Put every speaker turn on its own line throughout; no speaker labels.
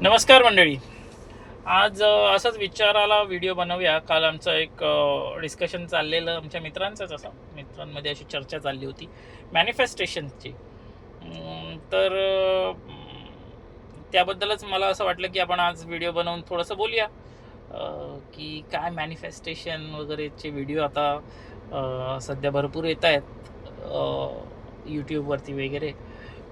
नमस्कार मंडळी. आज असाच विचाराला व्हिडिओ बनवूया. काल आमचं एक डिस्कशन चाललेलं आमच्या मित्रांचंच, असं मित्रांमध्ये अशी चर्चा चालली होती मॅनिफेस्टेशनची. तर त्याबद्दलच मला असं वाटलं की आपण आज व्हिडिओ बनवून थोडंसं बोलूया की काय मॅनिफेस्टेशन वगैरेचे व्हिडिओ आता सध्या भरपूर येत आहेत यूट्यूबवरती वगैरे,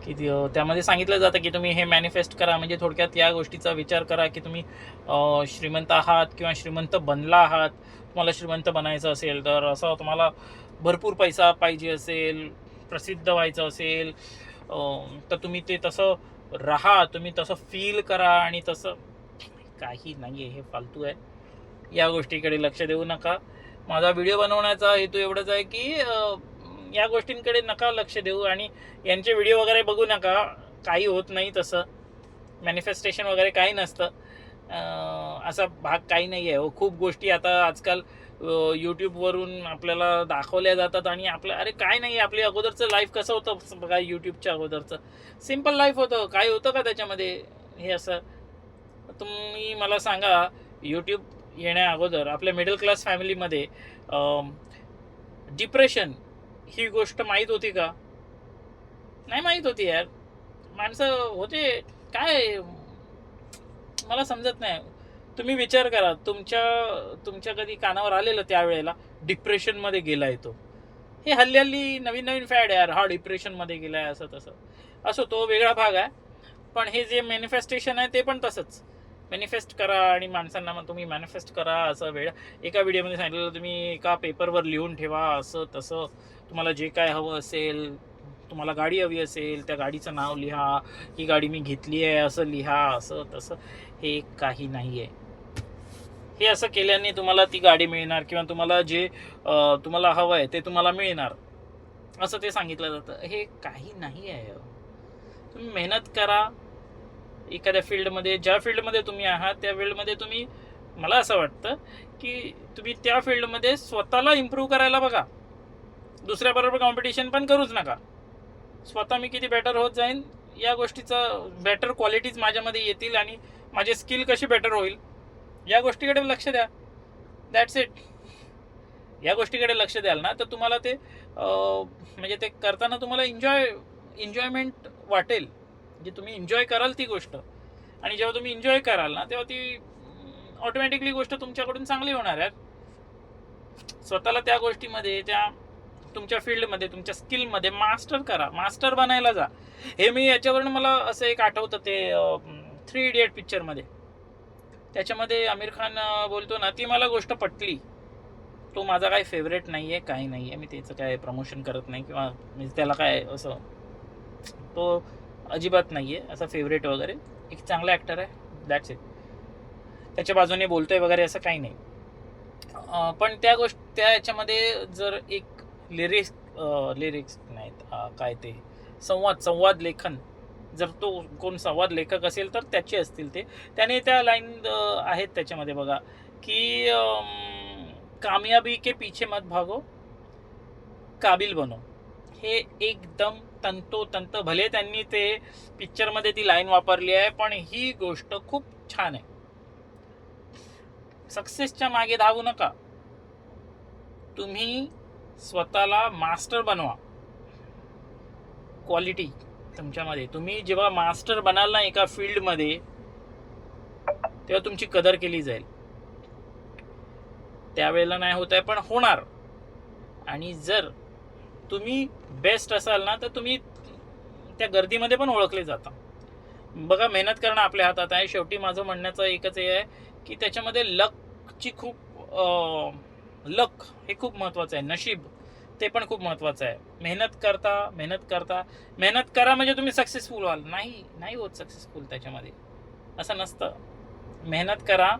की त्यामध्ये सांगितलं जातं की तुम्ही हे मॅनिफेस्ट करा. म्हणजे थोडक्यात या गोष्टीचा विचार करा की तुम्ही श्रीमंत आहात किंवा श्रीमंत बनला आहात. तुम्हाला श्रीमंत बनायचं असेल तर असं तुम्हाला भरपूर पैसा पाहिजे असेल, प्रसिद्ध व्हायचं असेल, तर तुम्ही ते तसं राहा, तुम्ही तसं फील करा. आणि तसं काही नाही आहे, हे फालतू आहे. या गोष्टीकडे लक्ष देऊ नका. माझा व्हिडिओ बनवण्याचा हेतू एवढाच आहे की या गोष्टींकडे नका लक्ष देऊ आणि यांचे व्हिडिओ वगैरे बघू नका. काही होत नाही तसं, मॅनिफेस्टेशन वगैरे काही नसतं. असा भाग काही नाही आहे. खूप गोष्टी आता आजकाल यूट्यूबवरून आपल्याला दाखवल्या जातात आणि आपलं अरे काय नाही, आपल्या अगोदरचं लाईफ कसं होतं बघा. यूट्यूबच्या अगोदरचं सिम्पल लाईफ होतं. काय होतं का त्याच्यामध्ये हे असं? तुम्ही मला सांगा, यूट्यूब येण्या अगोदर आपल्या मिडल क्लास फॅमिलीमध्ये डिप्रेशन ही गोष्ट माहीत होती का? नाही माहीत होती यार. माणसं होते काय, मला समजत नाही. तुम्ही विचार करा, तुमच्या कधी कानावर आलेलं त्यावेळेला डिप्रेशनमध्ये गेलाय तो? हे हल्ली हल्ली नवीन नवीन फॅड यार, हा डिप्रेशनमध्ये गेलाय असं तसं. असो, तो वेगळा भाग आहे. पण हे जे मॅनिफेस्टेशन आहे ते पण तसंच. मॅनिफेस्ट करा आणि माणसांना मग तुम्ही मॅनिफेस्ट करा असं एका व्हिडिओमध्ये सांगितलं, तुम्ही एका पेपरवर लिहून ठेवा असं तसं. तुम्हाला जे काय हवं असेल, तुम्हाला गाडी हवी असेल त्या गाडीचं नाव लिहा, ही गाडी मी घेतली आहे असं लिहा, असं तसं. हे काही नाही आहे. हे असं केल्याने तुम्हाला ती गाडी मिळणार किंवा तुम्हाला जे तुम्हाला हवं आहे ते तुम्हाला मिळणार असं ते सांगितलं जातं. हे काही नाही आहे. तुम्ही मेहनत करा एखाद्या फील्डमध्ये, ज्या फील्डमध्ये तुम्ही आहात त्या फील्डमध्ये तुम्ही, मला असं वाटतं की तुम्ही त्या फील्डमध्ये स्वतःला इम्प्रूव्ह करायला बघा. दुसऱ्याबरोबर कॉम्पिटिशन पण करूच नका. स्वतः मी किती बेटर होत जाईन या गोष्टीचा, बेटर क्वालिटीज माझ्यामध्ये येतील आणि माझे स्किल कशी बेटर होईल या गोष्टीकडे लक्ष द्या. That's it. या गोष्टीकडे लक्ष द्याल ना तर तुम्हाला ते म्हणजे ते करताना तुम्हाला एन्जॉयमेंट वाटेल. म्हणजे तुम्ही एन्जॉय कराल ती गोष्ट. आणि जेव्हा तुम्ही एन्जॉय कराल ना तेव्हा ती ऑटोमॅटिकली गोष्ट तुमच्याकडून चांगली होणार आहे. स्वतःला त्या गोष्टीमध्ये, त्या तुमच्या फील्डमध्ये, तुमच्या स्किलमध्ये मास्टर करा, मास्टर बनायला जा. हे मी याच्यावरून मला असं एक आठवतं, ते 3 इडियट पिक्चरमध्ये, त्याच्यामध्ये आमिर खान बोलतो ना, ती मला गोष्ट पटली. तो माझा काय फेवरेट नाही आहे, काही नाही आहे, मी त्याचं काय प्रमोशन करत नाही किंवा म्हणजे त्याला काय असं, तो अजिबात नाही आहे असं फेवरेट वगैरे. एक चांगला ॲक्टर आहे, दॅट्स इट. त्याच्या बाजूने बोलतोय वगैरे असं काही नाही. पण त्या याच्यामध्ये जर एक लिरिक्स नाहीत, काय ते संवाद लेखन, जर तो कोण संवाद लेखक असेल तर त्याचे असतील ते. त्याने त्या लाईन आहेत त्याच्यामध्ये बघा की कामयाबी के पीछे मत भागो, काबिल बनो. हे एकदम तंतोतंत, भले त्यांनी ते पिक्चरमध्ये ती लाईन वापरली आहे पण ही गोष्ट खूप छान आहे. सक्सेसच्या मागे धावू नका. तुम्ही स्वतःला मास्टर बनवा. क्वालिटी तुमच्यामध्ये, तुम्ही जेव्हा मास्टर बनाल ना एका फील्डमध्ये तेव्हा तुमची कदर केली जाईल. त्यावेळेला नाही होत आहे पण होणार. आणि जर तुम्ही बेस्ट असाल ना तर तुम्ही त्या गर्दीमध्ये पण ओळखले जाता. बघा, मेहनत करणं आपल्या हातात आहे. शेवटी माझं म्हणण्याचं एकच हे आहे की त्याच्यामध्ये लकची खूप लक हे खूप महत्त्वाचं आहे. नशीब ते पण खूप महत्त्वाचं आहे. मेहनत करा म्हणजे तुम्ही सक्सेसफुल व्हाल. नाही होत सक्सेसफुल त्याच्यामध्ये, असं नसतं. मेहनत करा,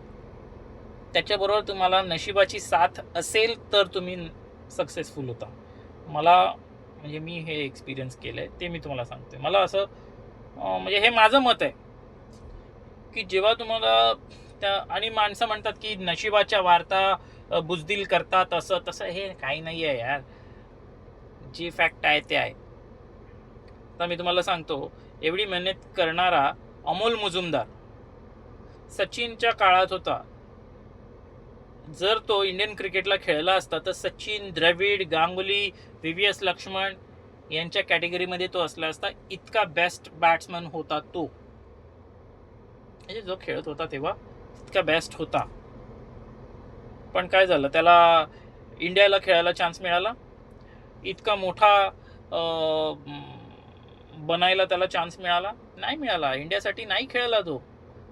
त्याच्याबरोबर तुम्हाला नशिबाची साथ असेल तर तुम्ही सक्सेसफुल होता. मला म्हणजे मी हे एक्सपिरियन्स केलं आहे ते मी तुम्हाला सांगते. मला असं म्हणजे हे माझं मत आहे की जेव्हा तुम्हाला त्या, आणि माणसं म्हणतात की नशिबाच्या वार्ता बुजदिल करतात असं तसं, हे काही नाही आहे यार. जी फॅक्ट आहे ते आहे. तर मी तुम्हाला सांगतो, एवढी मेहनत करणारा अमोल मुजुमदार सचिनच्या काळात होता. जर तो इंडियन क्रिकेटला खेळला असता तर सचिन, द्रविड, गांगुली, VVS लक्ष्मण यांच्या कॅटेगरीमध्ये तो असला असता. इतका बेस्ट बॅट्समन होता तो, म्हणजे जो खेळत होता तेव्हा इतका बेस्ट होता. पण काय झालं, त्याला इंडियाला खेळायला चान्स मिळाला, इतका मोठा बनायला त्याला चान्स मिळाला नाही मिळाला. इंडियासाठी नाही खेळला तो.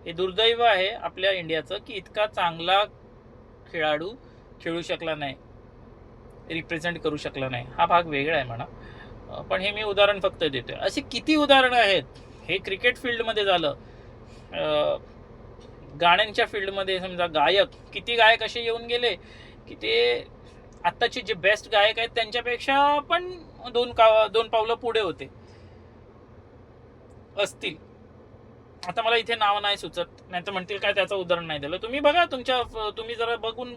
हे दुर्दैव आहे आपल्या इंडियाचं की इतका चांगला खेळाडू खेळू शकला नाही, रिप्रेझेंट करू शकला नाही. हा भाग वेगळा आहे म्हणा, पण हे मी उदाहरण फक्त देतोय. असे किती उदाहरणं आहेत. हे क्रिकेट फील्डमध्ये झालं. गाण्यांच्या फील्डमध्ये समजा गायक, किती गायक असे येऊन गेले की ते आत्ताचे जे बेस्ट गायक आहेत त्यांच्यापेक्षा पण दोन पावलं पुढे होते असतील. आता मला इथे नाव नाही सुचत, नाही तर म्हणतील काय त्याचं उदाहरण नाही दिलं. तुम्ही बघा, तुम्ही जरा बघून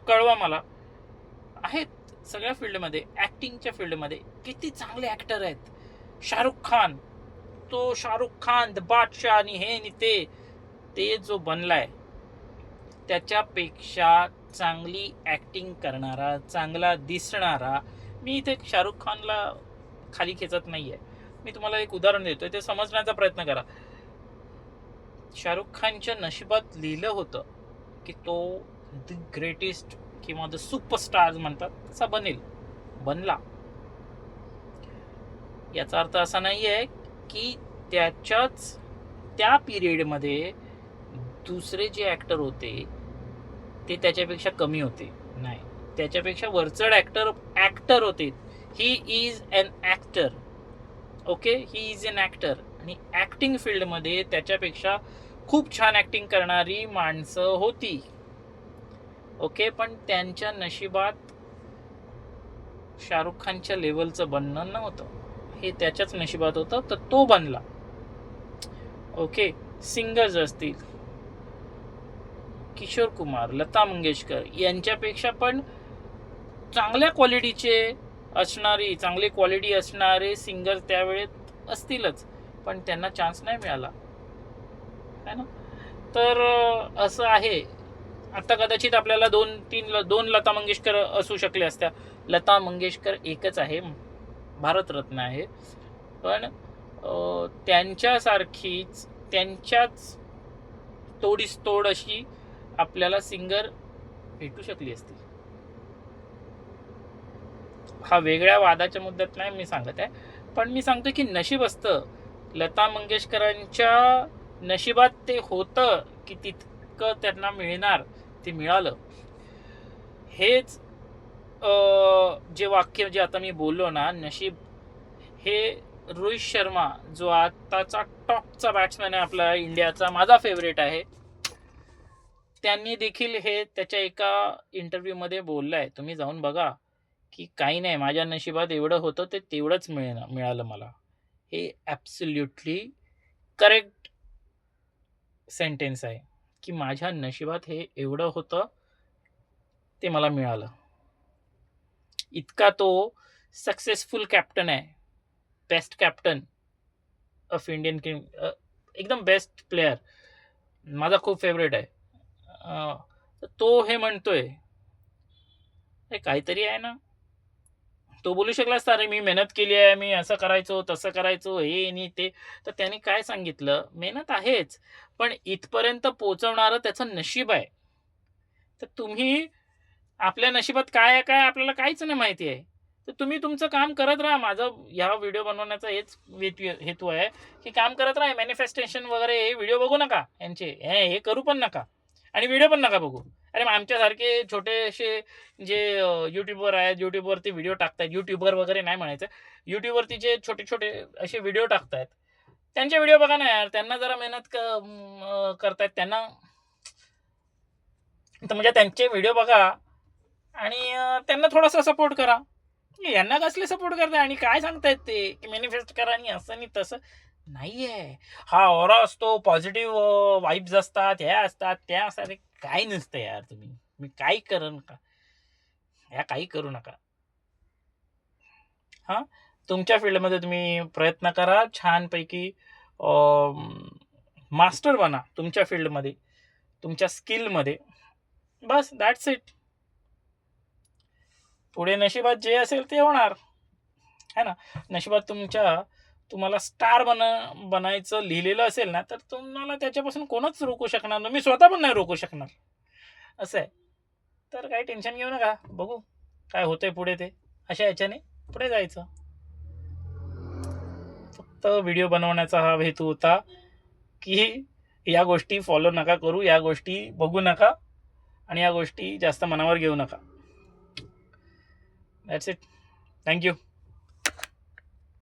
कळवा मला. आहेत सगळ्या फील्डमध्ये, ॲक्टिंगच्या फील्डमध्ये किती चांगले ॲक्टर आहेत. शाहरुख खान, तो शाहरुख खान द बादशाह आणि हे आणि ते जो बनलाय त्याच्यापेक्षा चांगली ॲक्टिंग करणारा, चांगला दिसणारा. मी इथे शाहरुख खानला खाली खेचत नाही आहे, मी तुम्हाला एक उदाहरण देतोय, ते समजण्याचा प्रयत्न करा. शाहरुख खानच्या नशिबात लिहिलं होतं की तो द ग्रेटेस्ट किंवा द सुपरस्टार म्हणतात तसा बनला. याचा अर्थ असा नाही आहे की त्या पिरियडमध्ये दुसरे जे ॲक्टर होते ते त्याच्यापेक्षा कमी होते. नाही, त्याच्यापेक्षा वरचढ ॲक्टर होते. He is an actor. Okay, he is an actor. आणि ॲक्टिंग फील्डमध्ये त्याच्यापेक्षा खूप छान ॲक्टिंग करणारी माणसं होती. ओके, पण त्यांच्या नशिबात शाहरुख खानच्या लेवलचं बनणं नव्हतं. हे त्याच्याच नशिबात होतं, तर तो बनला. ओके, सिंगर्स असतील, किशोर कुमार, लता मंगेशकर यांच्यापेक्षा पण चांगल्या क्वालिटीचे चांगली क्वालिटी असणारे सिंगर त्यावेळेत असतीलच, पण त्यांना चान्स नाही मिळाला है ना. तर असं आहे. आता कदाचित आपल्याला दोन लता मंगेशकर असू शकले असत्या. लता मंगेशकर एकच आहे, भारतरत्न आहे. पण त्यांच्यासारखीच, त्यांच्याच तोडीस तोड अशी आपल्याला सिंगर भेटू शकली असती. हा वेगळ्या वादाच्या मुद्द्यात नाही मी सांगत आहे, पण मी सांगतो की नशीब असतं. लता मंगेशकरांच्या नशिबात ते होतं की तितकं त्यांना मिळणार, ते मिळालं. हेच जे वाक्य जे आता मी बोललो ना, नशीब, हे रोहित शर्मा जो आताचा टॉपचा बॅट्समॅन आहे आपला इंडियाचा, माझा फेवरेट आहे, त्यांनी देखील हे त्याच्या एका इंटरव्ह्यूमध्ये बोललाय. तुम्ही जाऊन बघा की काही नाही, माझ्या नशिबात एवढं होतं, ते तेवढंच मिळालं मला. हे ॲब्सोल्युटली करेक्ट सेंटेन्स आहे की माझ्या नशिबात हे एवढं होतं, ते मला मिळालं. इतका तो सक्सेसफुल कॅप्टन आहे, best captain of Indian team, एकदम बेस्ट प्लेयर, माझा खूप फेवरेट आहे. तो हे म्हणतोय, काहीतरी आहे ना. तो बोलू शकला असता, अरे मी मेहनत केली आहे, मी असं करायचो, तसं करायचो, हे आणि ते. तर त्याने काय सांगितलं, मेहनत आहेच, पण इथपर्यंत पोहोचवणारं त्याचं नशीब आहे. तर तुम्ही आपल्या नशिबात काय आहे काय आपल्याला काहीच नाही माहिती आहे. तर तुम्ही तुमचं काम करत राहा. माझं ह्या व्हिडिओ बनवण्याचा हेच हेतू आहे की काम करत राहा. मॅनिफेस्टेशन वगैरे हे व्हिडिओ बघू नका, यांचे हे करू पण नका, आणि व्हिडिओ पण नका बघू. अरे आमच्यासारखे छोटेसे जे यूट्यूबवर आहेत, यूट्यूबवरती व्हिडिओ टाकतायत, यूट्यूबर वगैरे नाही म्हणायचं, यूट्यूबवरती जे छोटे छोटे असे व्हिडिओ टाकतायत, त्यांचे व्हिडिओ बघा ना यार. त्यांना जरा मेहनत करतायत त्यांना, तर म्हणजे त्यांचे व्हिडिओ बघा आणि त्यांना थोडासा सपोर्ट करा. यांना कसले सपोर्ट करताय आणि काय सांगतायत ते की मॅनिफेस्ट करा आणि असं आणि तसं नाहीये. हा ऑरा असतो, पॉझिटिव्ह वाईब्स असतात, ह्या असतात, त्या असतात. काही नसतं यार. मी काही करू नका, ह्या काही करू नका. हां, तुमच्या फील्डमध्ये तुम्ही प्रयत्न करा छानपैकी. मास्टर बना तुमच्या फील्डमध्ये, तुमच्या स्किलमध्ये. बस दॅट्स इट. पुढे नशिबात जे असेल ते होणार, है ना. नशिबात तुम्हाला स्टार बनायचं लिहिलेलं असेल ना, तर तुम्हाला त्याच्यापासून कोणच रोखू शकणार नाही. मी स्वतः पण नाही रोखू शकणार. असं आहे. तर काही टेन्शन घेऊ नका. बघू काय होतंय पुढे ते. अशा ह्याच्याने पुढे जायचं. फक्त व्हिडिओ बनवण्याचा हा हेतू होता की या गोष्टी फॉलो नका करू, या गोष्टी बघू नका आणि या गोष्टी जास्त मनावर घेऊ नका. That's it. थँक्यू.